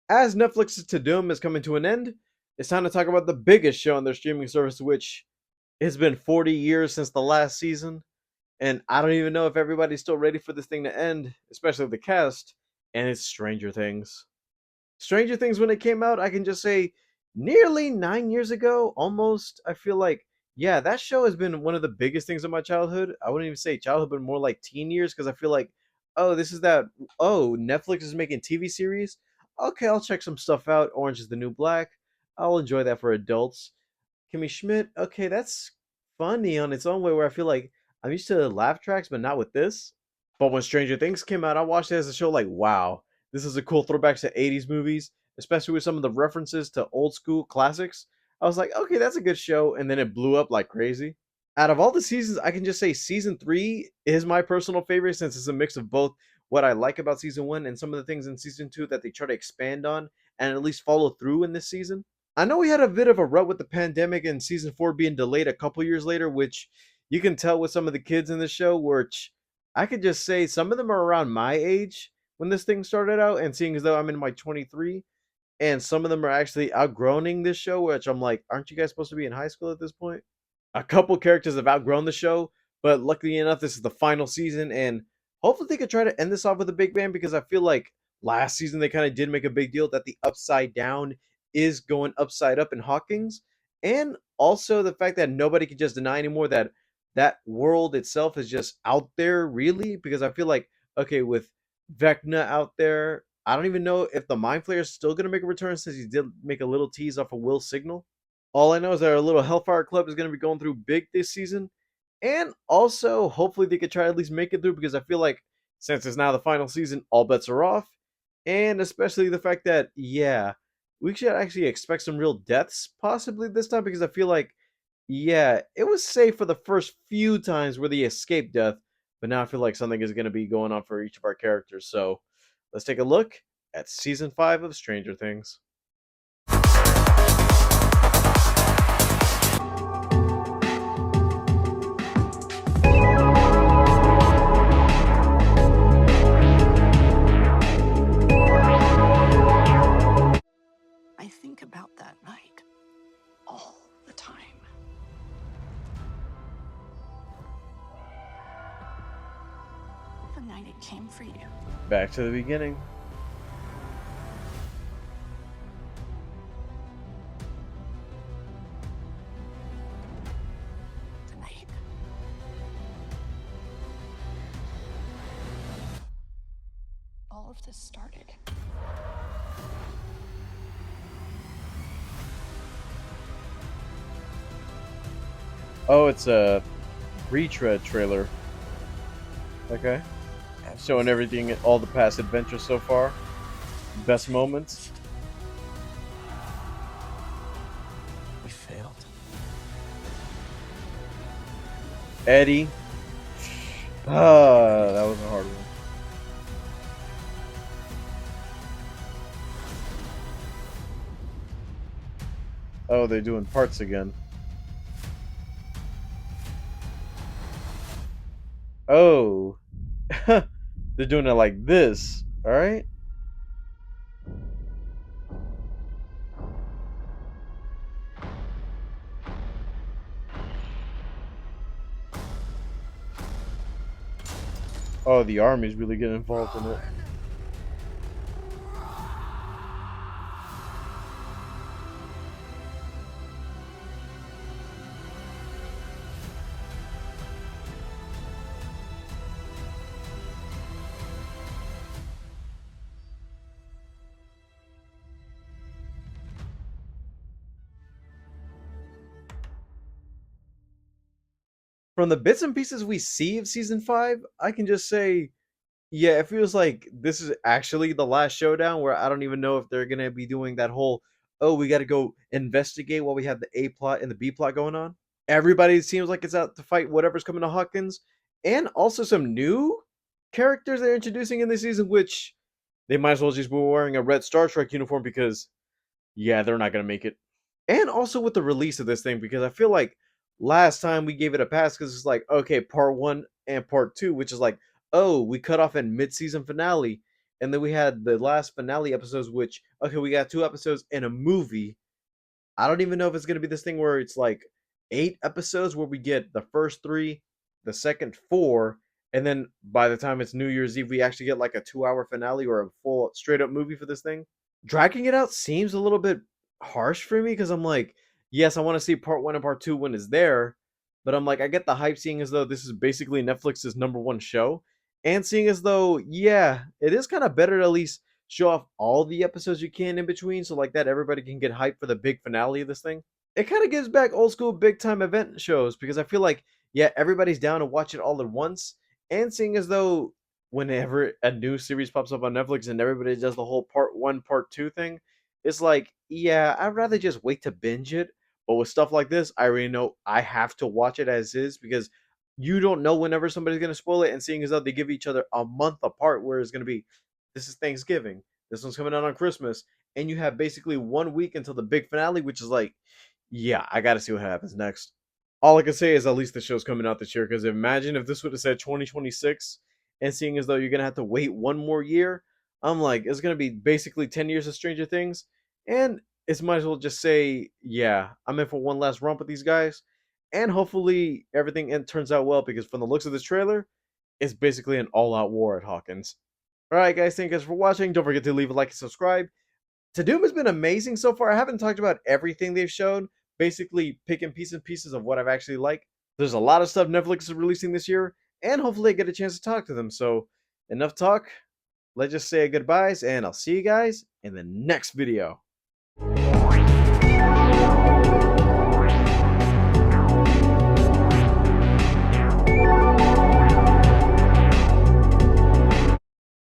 As Netflix's To Doom is coming to an end, it's time to talk about the biggest show on their streaming service, which it's been 40 years since the last season. And I don't even know if everybody's still ready for this thing to end, especially the cast. And it's Stranger Things. Stranger Things, when it came out, I can just say nearly 9 years ago, almost. I feel like, yeah, that show has been one of the biggest things of my childhood. I wouldn't even say childhood, but more like teen years, because I feel like, oh, this is that. Oh, Netflix is making TV series. Okay, I'll check some stuff out. Orange is the New Black. I'll enjoy that for adults. Kimmy Schmidt. Okay, that's funny on its own way. Where I feel like I'm used to laugh tracks, but not with this. But when Stranger Things came out, I watched it as a show like, wow, this is a cool throwback to 80s movies, especially with some of the references to old school classics. I was like, okay, that's a good show. And then it blew up like crazy. Out of all the seasons, I can just say season three is my personal favorite since it's a mix of both what I like about season one and some of the things in season two that they try to expand on and at least follow through in this season. I know we had a bit of a rut with the pandemic and season four being delayed a couple years later, which you can tell with some of the kids in the show, which I could just say some of them are around my age when this thing started out, and seeing as though I'm in my 23, and some of them are actually outgrowing this show, which I'm like, aren't you guys supposed to be in high school at this point? A couple characters have outgrown the show, but luckily enough, this is the final season, and hopefully they could try to end this off with a big bang because I feel like last season they kind of did make a big deal that the upside down is going upside up in Hawkins, and also the fact that nobody can just deny anymore that that world itself is just out there, really, because I feel like okay with Vecna out there. I don't even know if the Mind Flayer is still going to make a return since he did make a little tease off of Will Signal. All I know is that our little Hellfire Club is going to be going through big this season. And also, hopefully, they could try to at least make it through because I feel like since it's now the final season, all bets are off. And especially the fact that, yeah, we should actually expect some real deaths possibly this time because I feel like, yeah, it was safe for the first few times where they escaped death. But now I feel like something is going to be going on for each of our characters. So let's take a look at season five of Stranger Things. I think about that night all the time. The night it came for you. Back to the beginning. The night. All of this started. Oh, it's a retread trailer. Okay. Showing everything, all the past adventures so far. Best moments. We failed. Eddie. Ah, that was a hard one. Oh, they're doing parts again. Oh. They're doing it like this. Alright? Oh, the army's really getting involved in it. From the bits and pieces we see of season five, I can just say, yeah, it feels like this is actually the last showdown where I don't even know if they're gonna be doing that whole, oh, we gotta go investigate while we have the A plot and the B plot going on. Everybody seems like it's out to fight whatever's coming to Hawkins, and also some new characters they're introducing in this season, which they might as well just be wearing a red Star Trek uniform because, yeah, they're not gonna make it. And also with the release of this thing, because I feel like last time we gave it a pass because it's like, okay, part one and part two, which is like, oh, we cut off in mid-season finale, and then we had the last finale episodes, which, okay, we got 2 episodes and a movie. I don't even know if it's gonna be this thing where it's like 8 episodes where we get the first 3, the second 4, and then by the time it's New Year's Eve, we actually get like a 2-hour finale or a full straight up movie for this thing. Dragging it out seems a little bit harsh for me because I'm like, yes, I want to see part 1 and part 2 when it's there, but I'm like, I get the hype seeing as though this is basically Netflix's #1 show, and seeing as though, yeah, it is kind of better to at least show off all the episodes you can in between, so like that everybody can get hyped for the big finale of this thing. It kind of gives back old school big time event shows because I feel like, yeah, everybody's down to watch it all at once, and seeing as though whenever a new series pops up on Netflix and everybody does the whole part 1, part 2 thing, it's like, yeah, I'd rather just wait to binge it. But with stuff like this, I already know I have to watch it as is because you don't know whenever somebody's gonna spoil it, and seeing as though they give each other a month apart, where it's gonna be, this is Thanksgiving, this one's coming out on Christmas, and you have basically 1 week until the big finale, which is like, yeah, I gotta see what happens next. All I can say is at least the show's coming out this year. Because imagine if this would have said 2026, and seeing as though you're gonna have to wait 1 more year, I'm like, it's gonna be basically 10 years of Stranger Things, and it's might as well just say, yeah, I'm in for one last romp with these guys, and hopefully everything turns out well. Because from the looks of this trailer, it's basically an all-out war at Hawkins. All right, guys, thank you guys for watching. Don't forget to leave a like and subscribe. Doom has been amazing so far. I haven't talked about everything they've shown, basically picking pieces and pieces of what I've actually liked. There's a lot of stuff Netflix is releasing this year, and hopefully I get a chance to talk to them. So, enough talk. Let's just say goodbyes, and I'll see you guys in the next video.